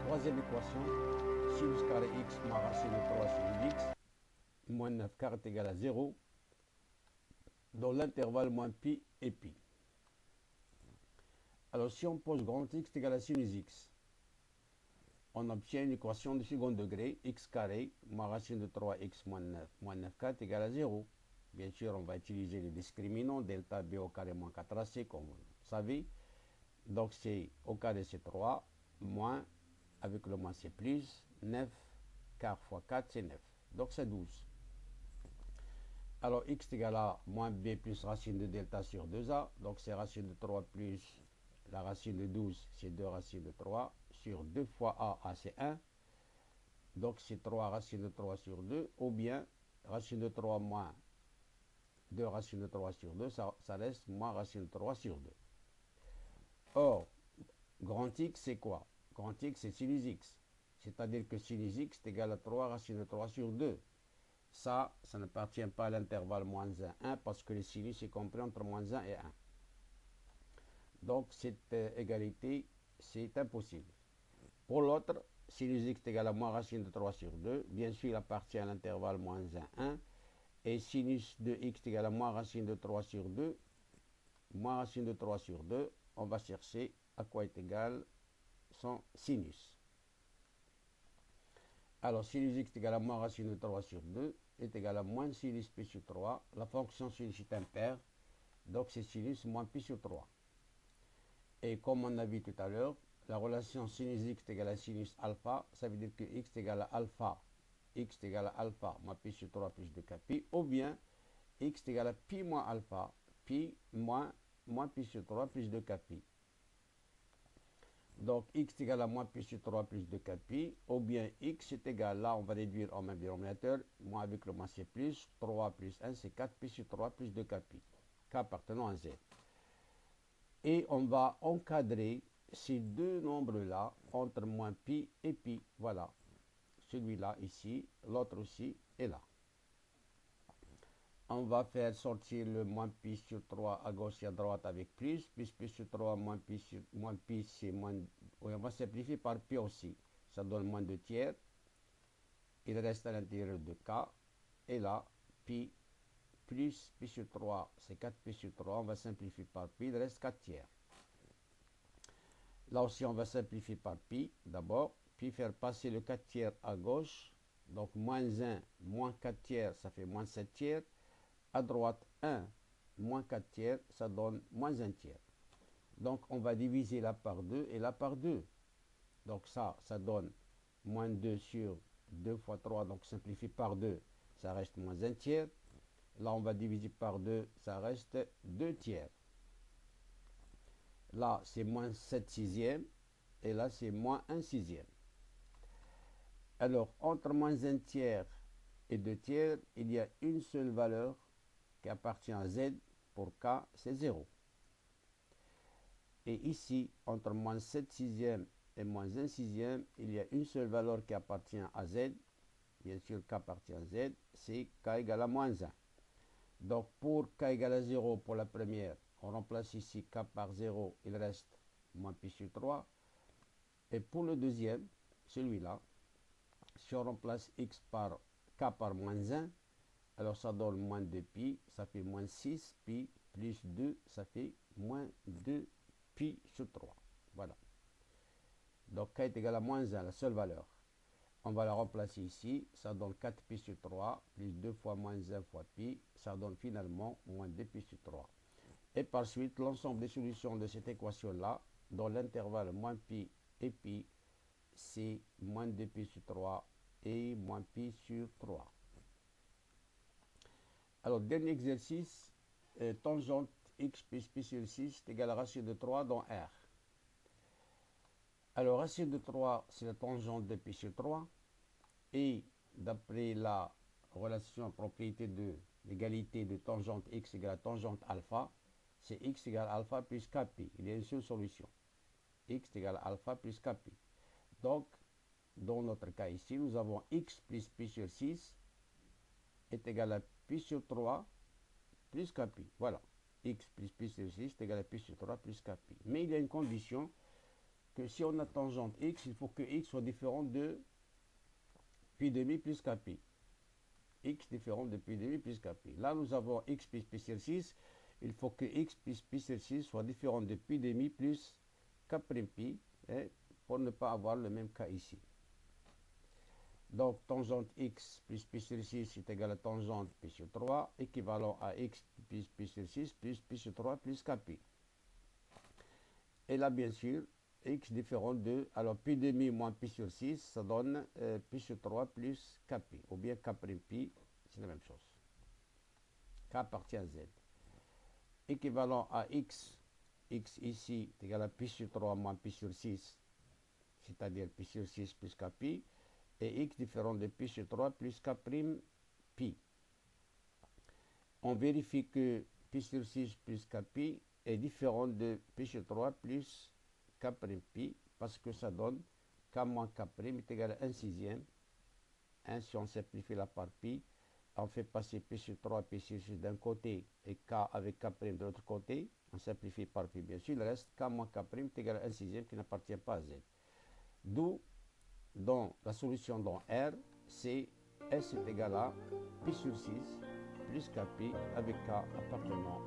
Troisième équation, sinus carré x moins racine de 3 sur x, moins 9 carré est égal à 0, dans l'intervalle moins pi et pi. Alors si on pose grand X est égal à sinus x, on obtient une équation de second degré, x carré moins racine de 3x moins 9 carré est égal à 0. Bien sûr, on va utiliser le discriminant delta b au carré moins 4ac, comme vous le savez. Donc c'est au carré c'est 3, moins, avec le moins c'est plus, 9, car fois 4 c'est 9. Donc c'est 12. Alors x est égal à moins b plus racine de delta sur 2a, donc c'est racine de 3 plus la racine de 12, c'est 2 racines de 3, sur 2 fois a c'est 1, donc c'est 3 racines de 3 sur 2, ou bien racine de 3 moins 2 racines de 3 sur 2, ça reste moins racine de 3 sur 2. Or, grand X c'est quoi? Grand X c'est sinus X, c'est-à-dire que sinus X est égal à 3 racines de 3 sur 2. Ça n'appartient pas à l'intervalle moins 1, 1 parce que le sinus est compris entre moins 1 et 1. Donc cette égalité, c'est impossible. Pour l'autre, sinus x est égal à moins racine de 3 sur 2. Bien sûr, il appartient à l'intervalle moins 1, 1. Et sinus de x est égal à moins racine de 3 sur 2. Moins racine de 3 sur 2, on va chercher à quoi est égal son sinus. Alors, sinus x est égal à moins racine de 3 sur 2 est égal à moins sinus pi sur 3. La fonction sinus est impaire, donc c'est sinus moins pi sur 3. Et comme on a vu tout à l'heure, la relation sinus x est égal à sinus alpha, ça veut dire que x est égal à alpha. X est égal à alpha moins pi sur 3 plus 2 pi, ou bien x est égal à pi moins alpha, pi moins pi sur 3 plus 2 pi. Donc x est égal à moins pi sur 3 plus 2 pi, ou bien x est égal, là on va réduire en même dénominateur, moins avec le moins c'est plus, 3 plus 1 c'est 4 pi sur 3 plus 2 pi, k appartenant à z. Et on va encadrer ces deux nombres-là entre moins pi et pi. Voilà. Celui-là ici, l'autre aussi, et là. On va faire sortir le moins pi sur 3 à gauche et à droite avec plus pi sur 3 moins pi c'est moins... Oui, on va simplifier par pi aussi. Ça donne moins 2 tiers. Il reste à l'intérieur de k. Et là, pi plus pi sur 3, c'est 4 pi sur 3. On va simplifier par pi, il reste 4 tiers. Là aussi, on va simplifier par pi d'abord, puis faire passer le 4 tiers à gauche. Donc, moins 1, moins 4 tiers, ça fait moins 7 tiers. À droite, 1, moins 4 tiers, ça donne moins 1 tiers. Donc, on va diviser là par 2 et là par 2. Donc, ça donne moins 2 sur 2 fois 3, donc simplifié par 2, ça reste moins 1 tiers. Là, on va diviser par 2, ça reste 2 tiers. Là, c'est moins 7 sixièmes. Et là, c'est moins 1 sixième. Alors, entre moins 1 tiers et 2 tiers, il y a une seule valeur qui appartient à z. Pour k, c'est 0. Et ici, entre moins 7 sixièmes et moins 1 sixième, il y a une seule valeur qui appartient à z. Bien sûr, k appartient à z, c'est k égale à moins 1. Donc, pour k égale à 0 pour la première, on remplace ici k par 0, il reste moins pi sur 3. Et pour le deuxième, celui-là, si on remplace x par k par moins 1, alors ça donne moins 2 pi, ça fait moins 6 pi, plus 2, ça fait moins 2 pi sur 3. Voilà. Donc k est égal à moins 1, la seule valeur. On va la remplacer ici, ça donne 4 pi sur 3, plus 2 fois moins 1 fois pi, ça donne finalement moins 2 pi sur 3. Et par suite, l'ensemble des solutions de cette équation-là, dans l'intervalle moins pi et pi, c'est moins 2 pi sur 3 et moins pi sur 3. Alors, dernier exercice, tangente x plus pi sur 6 est égal à racine de 3 dans R. Alors, racine de 3, c'est la tangente de pi sur 3. Et d'après la relation propriété de l'égalité de tangente x égale à tangente alpha, c'est x égale à alpha plus kpi. Il y a une seule solution. X égale à alpha plus kpi. Donc, dans notre cas ici, nous avons x plus pi sur 6 est égal à pi sur 3 plus kpi. Voilà. X plus pi sur 6 est égal à pi sur 3 plus kpi. Mais il y a une condition que si on a tangente x, il faut que x soit différent de pi demi plus kpi. X différent de pi demi plus kpi. Là, nous avons x plus pi sur 6. Il faut que x plus pi sur 6 soit différent de pi demi plus k prime pi, pour ne pas avoir le même cas ici. Donc, tangente x plus pi sur 6 est égal à tangente pi sur 3, équivalent à x plus pi sur 6 plus pi sur 3 plus kpi. Et là, bien sûr, x différent de, alors pi demi moins pi sur 6, ça donne pi sur 3 plus kpi, ou bien k prime pi, c'est la même chose. K appartient à z. Équivalent à x ici est égal à pi sur 3 moins pi sur 6, c'est-à-dire pi sur 6 plus kpi, et x différent de pi sur 3 plus k prime pi. On vérifie que pi sur 6 plus kpi est différent de pi sur 3 plus k prime pi, parce que ça donne k moins k prime est égal à 1 sixième. 1, si on simplifie la part pi, on fait passer pi sur 3, pi sur 6 d'un côté et k avec k prime de l'autre côté. On simplifie par pi, bien sûr. Il reste k moins k prime est égal à 1 sixième qui n'appartient pas à z. D'où, dans la solution dans R, c'est S est égal à pi sur 6 plus kpi avec k appartenant